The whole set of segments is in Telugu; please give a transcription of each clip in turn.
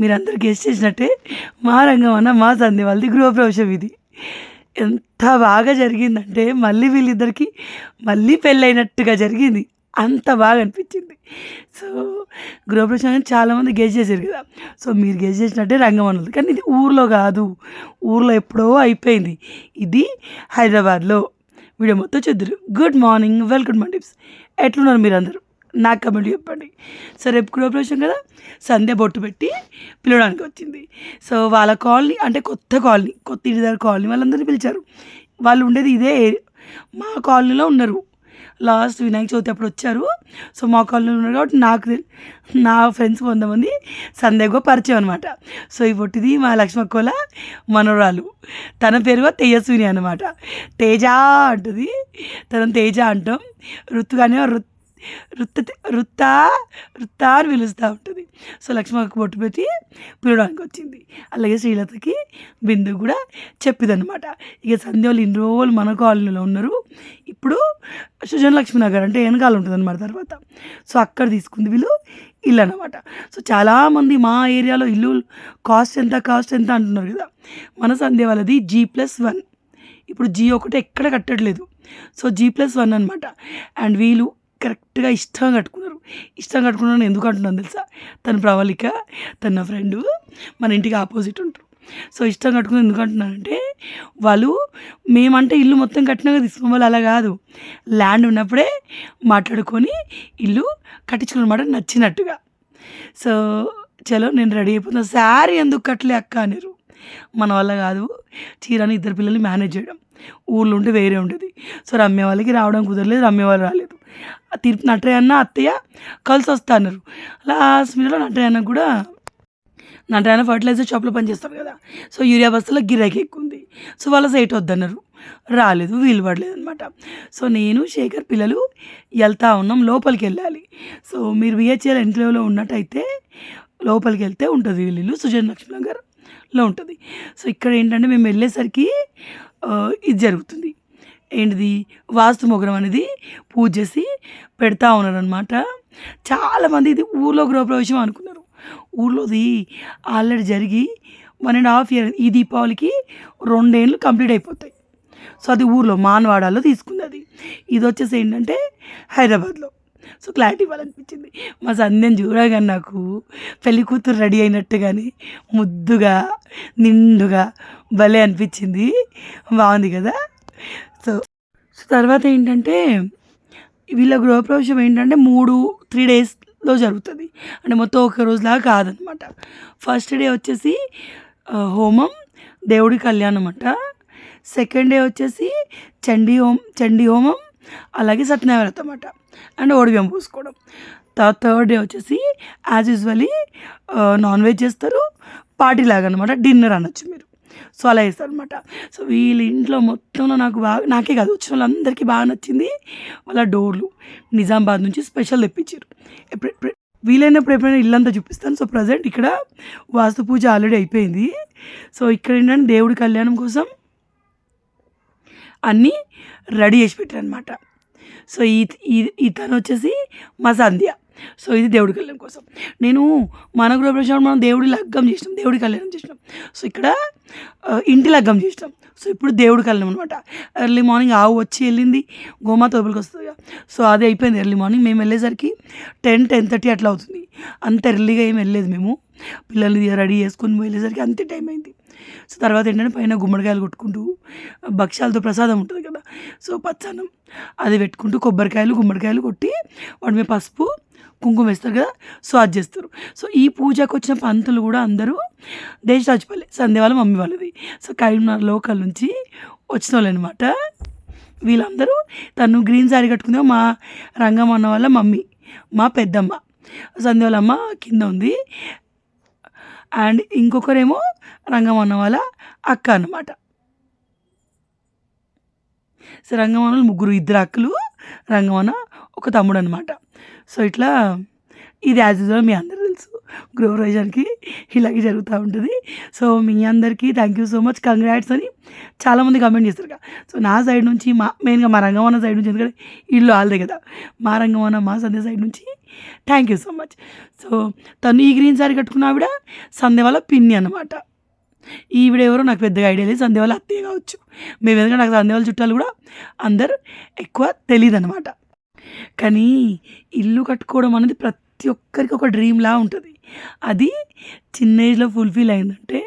మీరందరూ గెస్ట్ చేసినట్టే మా రంగమన్న మా సంధ్య వాళ్ళది గృహప్రవేశం ఇది. ఎంత బాగా జరిగిందంటే మళ్ళీ వీళ్ళిద్దరికి మళ్ళీ పెళ్ళైనట్టుగా జరిగింది. అంత బాగా అనిపించింది. సో గృహప్రవేశం అని చాలామంది గెస్ చేశారు కదా. సో మీరు గెస్ చేసినట్టే రంగమన్నది, కానీ ఇది ఊర్లో కాదు, ఊర్లో ఎప్పుడో అయిపోయింది. ఇది హైదరాబాద్లో. వీడియో మొత్తం చూద్దరు. Good morning, welcome my tips. ఎట్లున్నారు మీరందరూ నాకు కమెంట్ చెప్పండి. సో రేపు గృహప్రవేశం కదా, సంధ్య బొట్టు పెట్టి పిలవడానికి వచ్చింది. సో వాళ్ళ కాలనీ అంటే కొత్త కాలనీ, కొత్త ఇంటిదారు కాలనీ వాళ్ళందరినీ పిలిచారు. వాళ్ళు ఉండేది ఇదే మా కాలనీలో ఉన్నారు. లాస్ట్ వినాయక చవితి అప్పుడు వచ్చారు. సో మా కాలనీలో ఉన్నారు కాబట్టి నా ఫ్రెండ్స్ కొంతమంది సంధ్యగా పరిచయం అనమాట. సో ఈ పొట్టిది మా లక్ష్మక్కోల మనోరాలు, తన పేరు తేజస్విని అనమాట. తేజ అంటుంది, తనని తేజ అంటాం. రుత్తుగానే రుత్తా అని పిలుస్తూ ఉంటుంది. సో లక్ష్మక్క బొట్టు పెట్టి పిలవడానికి వచ్చింది. అలాగే శ్రీలతకి బిందు కూడా చెప్పిదనమాట. ఇక సంధ్య వాళ్ళు ఇన్ని రోజులు మన కాలనీలో ఉన్నారు, ఇప్పుడు సుజన్ లక్ష్మీ నగర్ అంటే వెనకాల ఉంటుంది అనమాట తర్వాత. సో అక్కడ తీసుకుంది వీళ్ళు ఇల్లు అనమాట. సో చాలామంది మా ఏరియాలో ఇల్లు కాస్ట్ ఎంత అంటున్నారు కదా. మన సంధ్య వాళ్ళది G+1. ఇప్పుడు G1 ఎక్కడ కట్టట్లేదు. సో G+1 అనమాట. అండ్ వీళ్ళు కరెక్ట్గా ఇష్టం కట్టుకున్నాను. ఎందుకు అంటున్నాను తెలుసా, తన ప్రవళిక, తన ఫ్రెండు మన ఇంటికి ఆపోజిట్ ఉంటారు. సో ఇష్టం కట్టుకుని ఎందుకు అంటున్నానంటే, వాళ్ళు మేమంటే ఇల్లు మొత్తం కట్టినాక తీసుకోవాలి, అలా కాదు, ల్యాండ్ ఉన్నప్పుడే మాట్లాడుకొని ఇల్లు కట్టించుకున్నమాట నచ్చినట్టుగా. సో చలో నేను రెడీ అయిపోతున్నా. శారీ ఎందుకు కట్టలే అక్క అనేరు. మన వల్ల కాదు చీరని ఇద్దరు పిల్లల్ని మేనేజ్ చేయడం, ఊళ్ళో ఉంటే వేరే ఉంటుంది. సో రమ్య వాళ్ళకి రావడం కుదరలేదు, రమ్య వాళ్ళు రాలేదు. తిరుపతి నటయ్య అన్న అత్తయ్య కలిసి వస్తా అన్నారు. లాస్ట్ మినిట్లో నటయ్య ఫర్టిలైజర్ షాప్లో పనిచేస్తారు కదా. సో యూరియా బస్తాలో గిరాకీ ఎక్కువ ఉంది. సో వాళ్ళ సైట్ వద్దన్నారు, రాలేదు, వీలు పడలేదు అనమాట. సో నేను శేఖర్ పిల్లలు వెళ్తా ఉన్నాం, లోపలికి వెళ్ళాలి. సో మీరు BHL ఎన్క్లేవ్లో ఉన్నట్టయితే లోపలికి వెళ్తే ఉంటుంది వీళ్ళు సుజన్ లక్ష్మీ నగర్లో ఉంటుంది. సో ఇక్కడ ఏంటంటే మేము వెళ్ళేసరికి ఇది జరుగుతుంది, ఏంటిది వాస్తు మొగరం అనేది పూజ చేసి పెడతా ఉన్నారనమాట. చాలామంది ఇది ఊర్లో గృహప్రవేశం అనుకున్నారు. ఊర్లోది ఆల్రెడీ జరిగి 1.5 year, ఈ దీపావళికి 2 ఏళ్ళు కంప్లీట్ అయిపోతాయి. సో అది ఊర్లో మానవాడాలో తీసుకుంది. అది ఇది వచ్చేసి ఏంటంటే హైదరాబాద్లో. సో క్లారిటీ ఇవ్వాలనిపించింది. మా సంధ్యని చూడగానే నాకు పెళ్లి కూతురు రెడీ అయినట్టుగానే ముద్దుగా నిండుగా భలే అనిపించింది. బాగుంది కదా. సో తర్వాత ఏంటంటే వీళ్ళ గృహప్రవేశం ఏంటంటే 3 daysలో జరుగుతుంది. అంటే మొత్తం ఒక రోజులాగా కాదనమాట. ఫస్ట్ డే వచ్చేసి హోమం, దేవుడి కళ్యాణం అంట. సెకండ్ డే వచ్చేసి చండీ హోమం, అలాగే సత్యనారాయణ అంట, అండ్ ఓడిబియ్యం పూసుకోవడం. థర్డ్ డే వచ్చేసి యాజ్ యూజువల్లీ నాన్ వెజ్ చేస్తారు, పార్టీ లాగా అనమాట, డిన్నర్ అనొచ్చు మీరు. సో అలా చేస్తారు అనమాట. సో వీళ్ళ ఇంట్లో మొత్తంలో నాకే కాదు వచ్చిన వాళ్ళందరికీ బాగా నచ్చింది. వాళ్ళ డోర్లు నిజామాబాద్ నుంచి స్పెషల్ తెప్పించారు. వీలైనప్పుడు ఎప్పుడైనా ఇల్లంతా చూపిస్తాను. సో ప్రజెంట్ ఇక్కడ వాస్తు పూజ ఆల్రెడీ అయిపోయింది. సో ఇక్కడ ఏంటంటే దేవుడి కళ్యాణం కోసం అన్నీ రెడీ చేసి పెట్టారు అనమాట. సో తను వచ్చేసి మా సంధ్య. సో ఇది దేవుడి కళ్యాణం కోసం. నేను మన గృహప్రవేశం మనం దేవుడి లగ్గం చేసినాం, దేవుడి కళ్యాణం చేసినాం. సో ఇక్కడ ఇంటి లగ్గం చేసినాం. సో ఇప్పుడు దేవుడి కళ్యాణం అనమాట. ఎర్లీ మార్నింగ్ ఆవు వచ్చి వెళ్ళింది, గోమాత లోపలికి వస్తుంది కదా. సో అది అయిపోయింది ఎర్లీ మార్నింగ్. మేము వెళ్ళేసరికి 10-10:30 అట్లా అవుతుంది. అంత ఎర్లీగా ఏం వెళ్ళలేదు మేము. పిల్లల్ని రెడీ చేసుకొని వెళ్ళేసరికి అంతే టైం అయింది. సో తర్వాత ఏంటంటే పైన గుమ్మడికాయలు కొట్టుకుంటూ భక్ష్యాలతో ప్రసాదం ఉంటుంది కదా. సో పచ్చన్నం అది పెట్టుకుంటూ గుమ్మడికాయలు కొట్టి వాటి మీద పసుపు కుంకుమ వేస్తారు కదా. సో అది చేస్తారు. సో ఈ పూజకు వచ్చిన పంతులు కూడా అందరూ దేశరాజుపల్లి, సంధ్య వాళ్ళ మమ్మీ వాళ్ళది. సో కరీంనగర్ లోకల్ నుంచి వచ్చిన వాళ్ళు అనమాట వీళ్ళందరూ. తను గ్రీన్ శారీ కట్టుకుందే మా రంగమన్న వాళ్ళ మమ్మీ, మా పెద్దమ్మ. సంధ్య వాళ్ళ అమ్మ కింద ఉంది. అండ్ ఇంకొకరేమో రంగమన్న వాళ్ళ అక్క అన్నమాట. సో రంగమన్నలు 2 అక్కలు, రంగమన్న ఒక తమ్ముడు అనమాట. సో ఇట్లా ఇది యాజ్ యూజువల్ మీ అందరూ తెలుసు, గృహప్రవేశానికి ఇలాగే జరుగుతూ ఉంటుంది. సో మీ అందరికీ thank you so much, congrats అని చాలామంది కమెంట్ చేస్తారు కదా. సో నా సైడ్ నుంచి మెయిన్గా మా రంగమన్న సైడ్ నుంచి, ఎందుకంటే ఇల్లు వాళ్ళదే కదా, మా రంగమన్న మా సంధ్య సైడ్ నుంచి thank you so much. So తను ఈ గ్రీన్ శారీ కట్టుకున్న ఆవిడ సంధ్య వాళ్ళ పిన్ని అనమాట. ఈవిడెవరో నాకు పెద్దగా ఐడియా లేదు. సంధ్య వాళ్ళ అత్తయ్య కావచ్చు మేము, ఎందుకంటే నాకు సంధ్య వాళ్ళ చుట్టాలు కూడా అందరు ఎక్కువ తెలీదనమాట. కానీ ఇల్లు కట్టుకోవడం అనేది ప్రతి ఒక్కరికి ఒక డ్రీమ్‌లా ఉంటది. అది చిన్న ఏజ్‌లో ఫుల్‌ఫిల్ అయిందంటే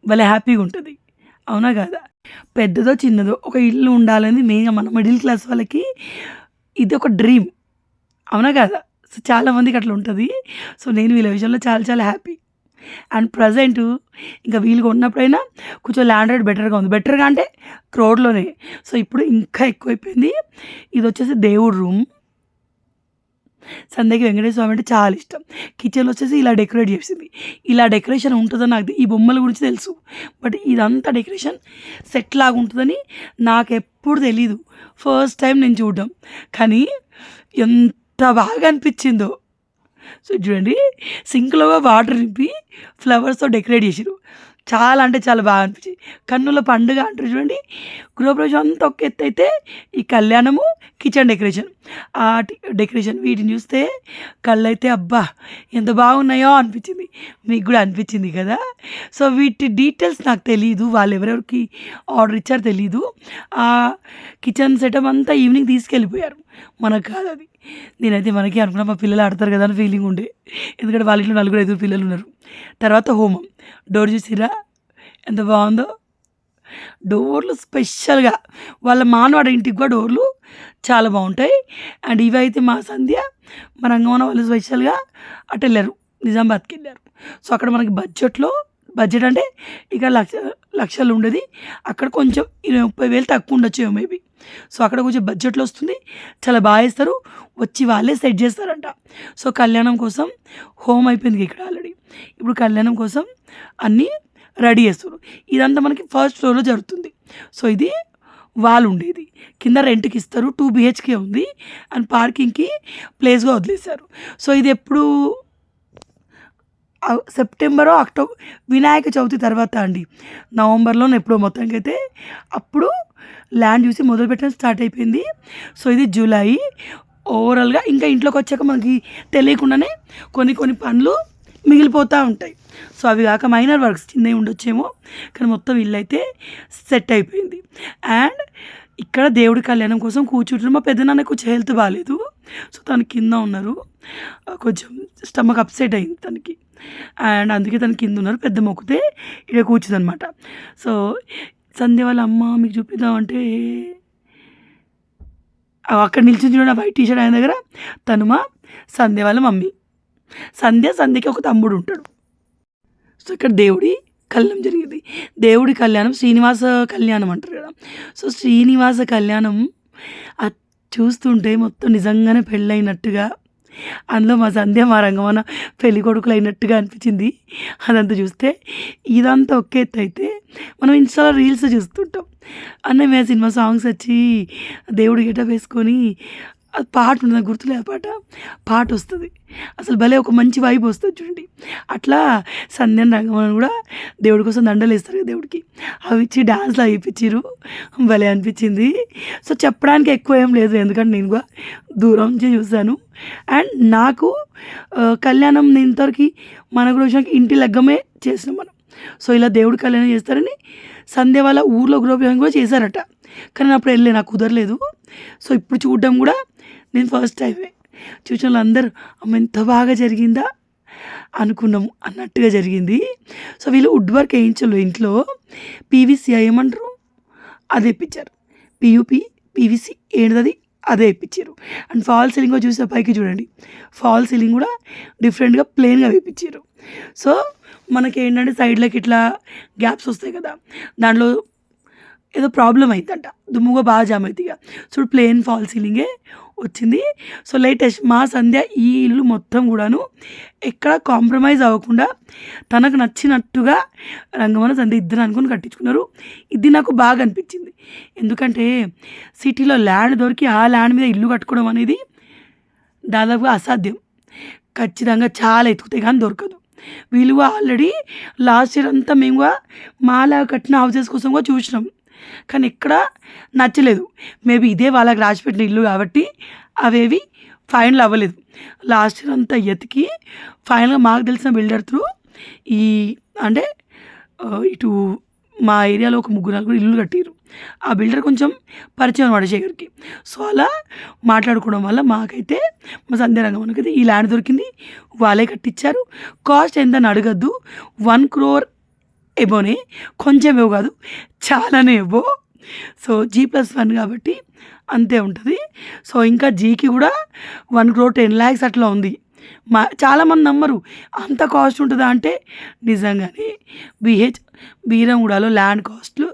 భలే హ్యాపీగా ఉంటది. అవునా కాదా? పెద్దదో, చిన్నదో ఒక ఇల్లు ఉండాలని మెయిన్‌గా మన మిడిల్ క్లాస్ వాళ్ళకి ఇది ఒక డ్రీమ్. అవునా కాదా? సో, చాలామందికి అట్లా ఉంటది. సో, నేను వీళ్ళ విషయంలో చాలా చాలా హ్యాపీ. అండ్ ప్రెజెంటు ఇంకా వీలు కొన్నప్పుడైనా కొంచెం ల్యాండ్ రేట్ బెటర్‌గా ఉంది. బెటర్‌గా అంటే క్రోడ్‌లోనే. సో, ఇప్పుడు ఇంకా ఎక్కువైపోయింది. ఇదొచ్చేసి దేవుడి రూమ్. సంధ్యకి వెంకటేశ్వర స్వామి అంటే చాలా ఇష్టం. కిచెన్‌లో వచ్చేసి ఇలా డెకరేట్ చేసింది. ఇలా డెకరేషన్ ఉంటదని నాకు ఈ బొమ్మల గురించి తెలుసు. బట్ ఇదంతా డెకరేషన్ సెట్ లాగా ఉంటదని నాకెప్పుడు తెలీదు. ఫస్ట్ టైం నేను చూడడం. కానీ ఎంత బాగా అనిపించిందో. సో, ఇది చూడండి, సింక్‌లో వాటర్ నింపి ఫ్లవర్స్‌తో డెకరేట్ చేసిర్రు. చాలా అంటే చాలా బాగా అనిపించింది. కన్నుల పండుగ అంటారు చూడండి. గృహప్రవేశం అంతా ఒక ఎత్తైతే ఈ కళ్యాణము, కిచెన్ డెకరేషన్, డెకరేషన్ వీటిని చూస్తే కళ్ళైతే అబ్బా! ఎంత బాగున్నాయో అనిపించింది. మీకు కూడా అనిపించింది కదా! సో, వీటి డీటెయిల్స్ నాకు తెలీదు. వాళ్ళు ఎవరెవరికి ఆర్డర్ ఇచ్చారో తెలీదు. కిచెన్ సెటప్ అంతా ఈవినింగ్ తీసుకెళ్ళిపోయారు. మనకు కాదది. నేనైతే మనకే అనుకున్నా, మా పిల్లలు ఆడతారు కదా అని ఫీలింగ్ ఉండే. ఎందుకంటే వాళ్ళ ఇంట్లో 4, 5 పిల్లలు ఉన్నారు. తర్వాత హోమం. డోర్ చూసిర్రా ఎంత బాగుందో. డోర్లు స్పెషల్‌గా వాళ్ళ మానవాడ ఇంటికి కూడా డోర్లు చాలా బాగుంటాయి. అండ్ ఇవైతే మా సంధ్య, మా రంగమన్న వాళ్ళు స్పెషల్‌గా అటెళ్ళారు, నిజామాబాద్‌కెళ్ళారు. సో, అక్కడ మనకి బడ్జెట్ అంటే ఇక్కడ లక్షలు ఉండేది. అక్కడ కొంచెం 20,000 తక్కువ ఉండొచ్చు మేబీ. సో, అక్కడ కొంచెం బడ్జెట్‌లో వస్తుంది. చాలా బాగా చేస్తారు. వచ్చి వాళ్ళే సెట్ చేస్తారంట. సో, కళ్యాణం కోసం హోమ్ అయిపోయింది ఇక్కడ ఆల్రెడీ. ఇప్పుడు కళ్యాణం కోసం అన్నీ రెడీ చేస్తుర్రు. ఇదంతా మనకి ఫస్ట్ ఫ్లోర్‌లో జరుగుతుంది. సో, ఇది వాళ్ళు ఉండేది. కింద రెంట్‌కి ఇస్తారు. 2 BHK ఉంది. అండ్ పార్కింగ్‌కి ప్లేస్‌గా వదిలేశారు. సో, ఇది ఎప్పుడు సెప్టెంబరో, వినాయక చవితి తర్వాత అండి. నవంబర్‌లోనో ఎప్పుడో మొత్తానికైతే అప్పుడు ల్యాండ్ చూసి మొదలుపెట్టడం స్టార్ట్ అయిపోయింది. సో, ఇది జూలై. ఓవరాల్‌గా ఇంకా ఇంట్లోకి వచ్చాక మనకి తెలియకుండానే కొన్ని పనులు మిగిలిపోతూ ఉంటాయి. సో, అవి కాక మైనర్ వర్క్స్ చిన్నవి ఉండొచ్చేమో, కానీ మొత్తం ఇల్లైతే సెట్ అయిపోయింది. అండ్ ఇక్కడ దేవుడి కళ్యాణం కోసం కూర్చుంటున్నారు. మా పెద్దనాన్నకి కొంచెం హెల్త్ బాలేదు. సో, తను కింద ఉన్నారు. కొంచెం స్టమక్ అప్సెట్ అయింది తనకి. అండ్ అందుకే తను కింద ఉన్నారు. పెద్ద మొక్కితే ఇక్కడ కూర్చుందనమాట. సో, సంధ్య వాళ్ళ అమ్మ మీకు చూపిద్దామంటే అక్కడ నిల్చొని చూడండి, ఆ వైట్ టీ షర్ట్ ఆయన దగ్గర తను మా సంధ్య వాళ్ళ మమ్మీ. సంధ్యకి ఒక తమ్ముడు ఉంటాడు. సో, ఇక్కడ దేవుడి కళ్యాణం జరిగింది. దేవుడి కళ్యాణం శ్రీనివాస కళ్యాణం అంటారు కదా. సో, శ్రీనివాస కళ్యాణం అది చూస్తుంటే మొత్తం నిజంగానే పెళ్ళైనట్టుగా, అందులో మా సంధ్య, మా రంగమన్న పెళ్లి కొడుకులు అయినట్టుగా అనిపించింది. అదంతా చూస్తే ఇదంతా ఒక ఎత్తు అయితే, మనం ఇన్స్టాలో రీల్స్ చూస్తుంటాం. అన్నమయ్య సినిమా సాంగ్స్ వచ్చి దేవుడి గెటప్ వేసుకొని అది పాట ఉంటుంది, నాకు గుర్తులేదు పాట వస్తుంది. అసలు భలే ఒక మంచి వైబ్ వస్తుంది చూడండి. అట్లా సంధ్య రంగమన్న కూడా దేవుడి కోసం దండలు వేస్తారు కదా దేవుడికి, అవి ఇచ్చి డాన్స్లో వేయించారు. భలే అనిపించింది. సో, చెప్పడానికి ఎక్కువ ఏం లేదు, ఎందుకంటే నేను కూడా దూరం నుంచి చూశాను. అండ్ నాకు కళ్యాణం నేను ఇంతవరకు మన గృహకి ఇంటి లగ్గమే చేసినాం మనం. సో, ఇలా దేవుడి కళ్యాణం చేస్తారని సంధ్య వాళ్ళ ఊర్లో గృహప్రవేశం కూడా చేశారట. కానీ అప్పుడు వెళ్ళే నాకు కుదరలేదు. సో, ఇప్పుడు చూడడం కూడా నేను ఫస్ట్ టైమే. చూసిన వాళ్ళందరూ అమ్మ ఎంత బాగా జరిగిందా అనుకున్నాము అన్నట్టుగా జరిగింది. సో, వీళ్ళు వుడ్ వర్క్ వేయించారు ఇంట్లో. పీవీసీ ఏమంటారు అది వేయించారు. పీవీసీ ఏంటిది అదే వేయించారు. అండ్ ఫాల్ సీలింగ్ కూడా చూసే పైకి చూడండి, ఫాల్ సీలింగ్ కూడా డిఫరెంట్గా ప్లెయిన్గా వేయించారు. సో, మనకి ఏంటంటే సైడ్లకి ఇట్లా గ్యాప్స్ వస్తాయి కదా, దాంట్లో ఏదో ప్రాబ్లం అవుతుందంట, దుమ్ముగా బాగా జామ్ అవుతుంది. ఇక చూడు ప్లెయిన్ ఫాల్ సీలింగే వచ్చింది. సో, లేటెస్ట్ మా సంధ్య ఈ ఇల్లు మొత్తం కూడాను ఎక్కడ కాంప్రమైజ్ అవ్వకుండా తనకు నచ్చినట్టుగా రంగమన్న సంధ్య ఇద్దరు అనుకుని కట్టించుకున్నారు. ఇది నాకు బాగా అనిపించింది. ఎందుకంటే సిటీలో ల్యాండ్ దొరికి ఆ ల్యాండ్ మీద ఇల్లు కట్టుకోవడం అనేది దాదాపుగా అసాధ్యం. ఖచ్చితంగా చాలా ఎత్తుకుతాయి కానీ దొరకదు. వీళ్ళు ఆల్రెడీ లాస్ట్ ఇయర్ అంతా మేము కూడా మాలాగా కట్టిన హౌసెస్ కోసం కూడా చూసినాం, కానీ ఎక్కడ నచ్చలేదు. మేబీ ఇదే వాళ్ళకి రాసిపెట్టిన ఇల్లు కాబట్టి అవేవి ఫైనల్ అవ్వలేదు. లాస్ట్ ఇయర్ అంతా ఎతికి ఫైనల్గా మాకు తెలిసిన బిల్డర్ త్రూ ఈ అంటే ఇటు మా ఏరియాలో ఒక ముగ్గురు నలుగురు ఇల్లు కట్టిర్రు. ఆ బిల్డర్ కొంచెం పరిచయం అనమాట శేఖర్‌కి. సో, అలా మాట్లాడుకోవడం వల్ల మాకైతే మా సంధ్య రంగమన్నకైతే ఈ ల్యాండ్ దొరికింది. వాళ్ళే కట్టిచ్చారు. కాస్ట్ ఎంతని అడగద్దు. 1,00,00,000 ఎబోనే. కొంచెం ఎబో కాదు, చాలానే ఎబో. సో, G+1 కాబట్టి అంతే ఉంటది. సో, ఇంకా జీకి కూడా 1,10,00,000 అట్లా ఉంది. చాలామంది నమ్మరు. అంత కాస్ట్ ఉంటదా అంటే నిజంగానే బీరంగూడలో ల్యాండ్ కాస్ట్‌లు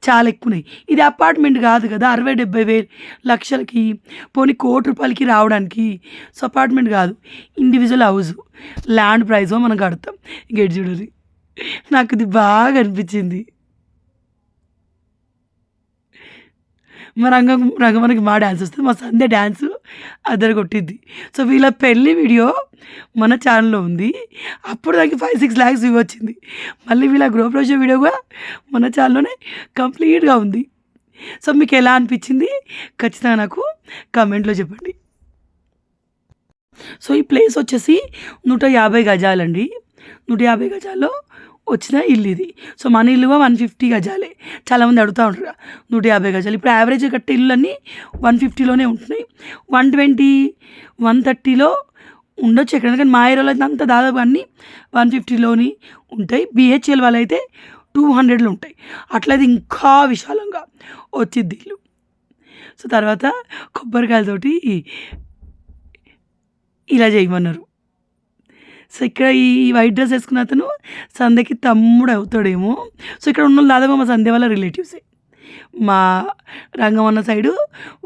చాలా ఎక్కువున్నాయి. ఇది అపార్ట్మెంట్ కాదు కదా! 60,000-70,000 లక్షలకి పోనీ ₹1,00,00,000కి రావడానికి. సో, అపార్ట్మెంట్ కాదు. Individual house. ల్యాండ్ ప్రైస్ మనం కడతాం. ఇంక ఇటు చూడుర్రి. నాకు ఇది బాగా అనిపించింది. మా రంగమ్మకి మా డాన్స్ వస్తది. మా సంధ్య డాన్సు అదరగొట్టిద్ది. సో, వీళ్ళ పెళ్లి వీడియో మన ఛానల్‌లో ఉంది. అప్పుడు దానికి 5-6 లాక్స్ వ్యూ వచ్చింది. మళ్ళీ వీళ్ళ గృహప్రవేశం వీడియో కూడా మన ఛానల్‌లోనే కంప్లీట్‌గా ఉంది. సో, మీకు ఎలా అనిపించింది ఖచ్చితంగా నాకు కామెంట్‌లో చెప్పండి. సో, ఈ ప్లేస్ వచ్చేసి 150 గజాలండి. 150 గజాల్లో వచ్చిన ఇల్లు ఇది. సో, మన ఇల్లుగా 150 గజాలే. చాలామంది అడుగుతా ఉంటారు 150 గజాలు. ఇప్పుడు యావరేజ్ కట్టే ఇళ్ళన్నీ 150లోనే ఉంటున్నాయి. 120, 130లో ఉండొచ్చు ఎక్కడైనా. కానీ మా ఏరియాలో అయితే అంతా దాదాపు అన్నీ 150లోని ఉంటాయి. BHL వాళ్ళైతే 200లో ఉంటాయి. అట్లయితే ఇంకా విశాలంగా వచ్చిద్ది ఇల్లు. సో, తర్వాత కొబ్బరికాయలతోటి ఇలా చేయమన్నారు. సో, ఇక్కడ ఈ వైట్ డ్రెస్ వేసుకున్న అతను సంధ్యకి తమ్ముడు అవుతాడేమో. సో, ఇక్కడ ఉన్నోళ్ళు దాదాపు మా సంధ్య వాళ్ళ రిలేటివ్సే. మా రంగమన్న సైడు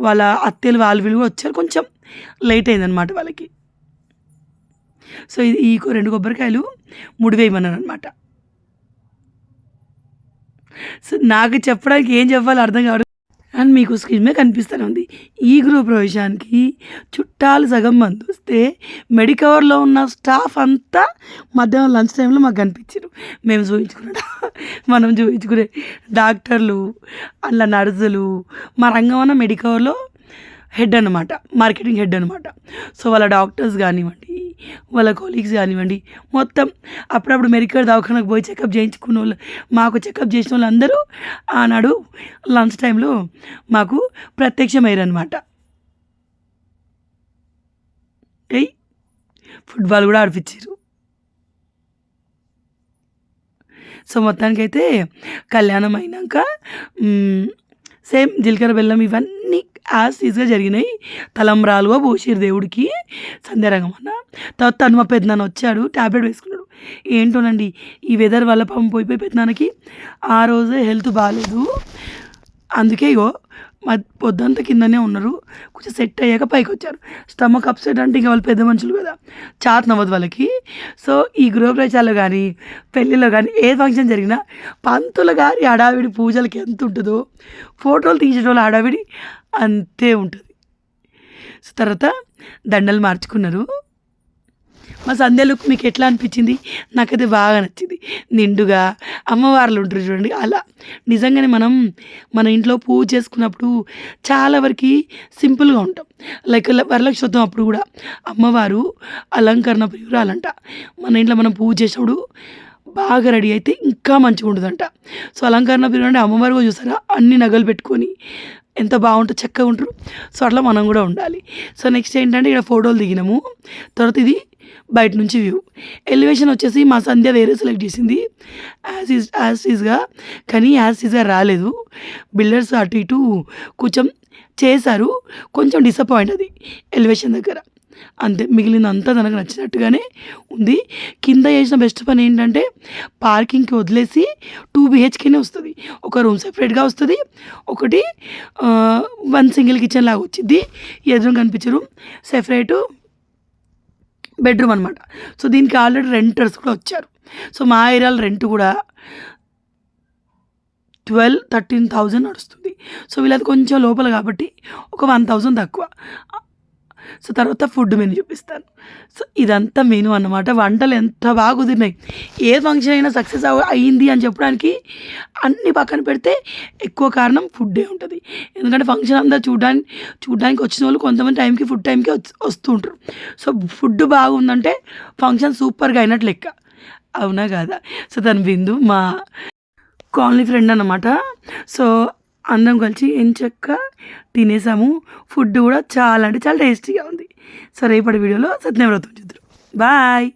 వాళ్ళ అత్తలు వీళ్ళు కూడా వచ్చారు. కొంచెం లేట్ అయిందనమాట వాళ్ళకి. సో, ఈ 2 కొబ్బరికాయలు ముడి వేయమన్నారనమాట. సో, నాకు చెప్పడానికి ఏం చెప్పాలో అర్థం కావడం. అండ్ మీకు స్క్రీన్ మీద కనిపిస్తూనే ఉంది. ఈ గృహప్రవేశానికి చుట్టాలు సగం మంది వస్తే మెడికవర్లో ఉన్న స్టాఫ్ అంతా మధ్యాహ్నం లంచ్ టైంలో మాకు కనిపించారు. మేము మనం చూపించుకునే డాక్టర్లు, అందులో నర్సులు, మా రంగమన్న మెడికవర్లో హెడ్ అనమాట, మార్కెటింగ్ హెడ్ అనమాట. సో, వాళ్ళ డాక్టర్స్ కానివ్వండి, వాళ్ళ కొలీగ్స్ కానివ్వండి, మొత్తం అప్పుడప్పుడు మెడికల్ దవాఖానకు పోయి చెకప్ చేయించుకున్న వాళ్ళు, మాకు చెకప్ చేసిన వాళ్ళందరూ ఆనాడు లంచ్ టైంలో మాకు ప్రత్యక్షమయ్యారనమాట. ఫుట్బాల్ కూడా ఆడిపించారు. సో, మొత్తానికైతే కళ్యాణం అయినాక సేమ్ జీలకర్ర బెల్లం ఇవన్నీ యాజ్ ఈజ్గా జరిగినాయి. తలంబ్రాలుగా పోసిరు దేవుడికి సంధ్యారంగమన్న. తర్వాత తను మా పెద్దనాన్న వచ్చాడు, ట్యాబ్లెట్ వేసుకున్నాడు. ఏంటోనండి ఈ వెదర్ వల్ల పాపం పోయి పెద్దనాన్నకి ఆ రోజే హెల్త్ బాగాలేదు. అందుకే పొద్దంతా కిందనే ఉన్నారు. కొంచెం సెట్ అయ్యాక పైకి వచ్చారు. స్టమక్ అప్సెట్ అంటే ఇంకా వాళ్ళు పెద్ద మనుషులు కదా, చాత్ నవ్వదు వాళ్ళకి. సో, ఈ గృహప్రవేశాల్లో కానీ పెళ్ళిలో కానీ ఏ ఫంక్షన్ జరిగినా పంతుల గారి హడావిడి పూజలకి ఎంత ఉంటుందో ఫోటోలు తీసేటోళ్ళ హడావిడి అంతే ఉంటుంది. సో, తర్వాత దండలు మార్చుకున్నారు. మా సంధ్య లుక్ మీకు ఎట్లా అనిపించింది? నాకైతే బాగా నచ్చింది. నిండుగా అమ్మవార్లు ఉంటారు చూడండి, అలా నిజంగానే మనం మన ఇంట్లో పూజ చేసుకున్నప్పుడు చాలా వరకు సింపుల్గా ఉంటాం. లైక్ వరలక్ష్మి అప్పుడు కూడా అమ్మవారు అలంకరణ ప్రియురాలంట. మన ఇంట్లో మనం పూజ చేసినప్పుడు బాగా రెడీ అయితే ఇంకా మంచిగా ఉంటుందంట. సో, అలంకరణ ప్రియుడు అంటే అమ్మవారు కూడా చూసారా అన్ని నగలు పెట్టుకొని ఎంత బాగుంటుందో, చక్కగా ఉంటారు. సో, అట్లా మనం కూడా ఉండాలి. సో, నెక్స్ట్ ఏంటంటే ఇక్కడ ఫోటోలు దిగినాము. తర్వాత ఇది బయట నుంచి వ్యూ. ఎలివేషన్ వచ్చేసి మా సంధ్య వేరే సెలెక్ట్ చేసింది యాజ్ ఈజ్గా, కానీ యాజ్ ఈజ్గా రాలేదు. బిల్డర్స్ అటు ఇటు కొంచెం చేశారు, కొంచెం డిసప్పాయింట్ అది ఎలివేషన్ దగ్గర. అంతే, మిగిలిందంతా తనకు నచ్చినట్టుగానే ఉంది. కింద చేసిన బెస్ట్ పని ఏంటంటే పార్కింగ్కి వదిలేసి 2 BHKనే వస్తుంది. ఒక రూమ్ సెపరేట్గా వస్తుంది, ఒకటి 1 సింగిల్ కిచెన్ లాగా వచ్చింది. ఎదురు కనిపించే రూమ్ సెపరేటు బెడ్రూమ్ అనమాట. సో, దీనికి ఆల్రెడీ రెంటర్స్ కూడా వచ్చారు. సో, మా ఏరియాలో రెంట్ కూడా 12,000-13,000 నడుస్తుంది. సో, వీళ్ళది కొంచెం లోపల కాబట్టి ఒక 1,000 తక్కువ. సో, తర్వాత ఫుడ్ మెనూ చూపిస్తాను. సో, ఇదంతా మెనూ అన్నమాట. వంటలు ఎంత బాగా కుదిరినాయి. ఏ ఫంక్షన్ అయినా సక్సెస్ అయ్యింది అని చెప్పడానికి అన్నీ పక్కన పెడితే ఎక్కువ కారణం ఫుడ్డే ఉంటుంది. ఎందుకంటే ఫంక్షన్ అంతా చూడడానికి వచ్చిన వాళ్ళు కొంతమంది ఫుడ్ టైంకి వస్తూ ఉంటారు. సో, ఫుడ్ బాగుందంటే ఫంక్షన్ సూపర్గా అయినట్లు లెక్క. అవునా కాదా? సో తను బిందు మా కాలనీ ఫ్రెండ్ అన్నమాట. సో అందరం కలిసి ఎంచక్కా తినేసాము. ఫుడ్ కూడా చాలా అంటే చాలా టేస్టీగా ఉంది. సో రేపటి వీడియోలో సత్యవ్రతం చూద్దాం. బాయ్.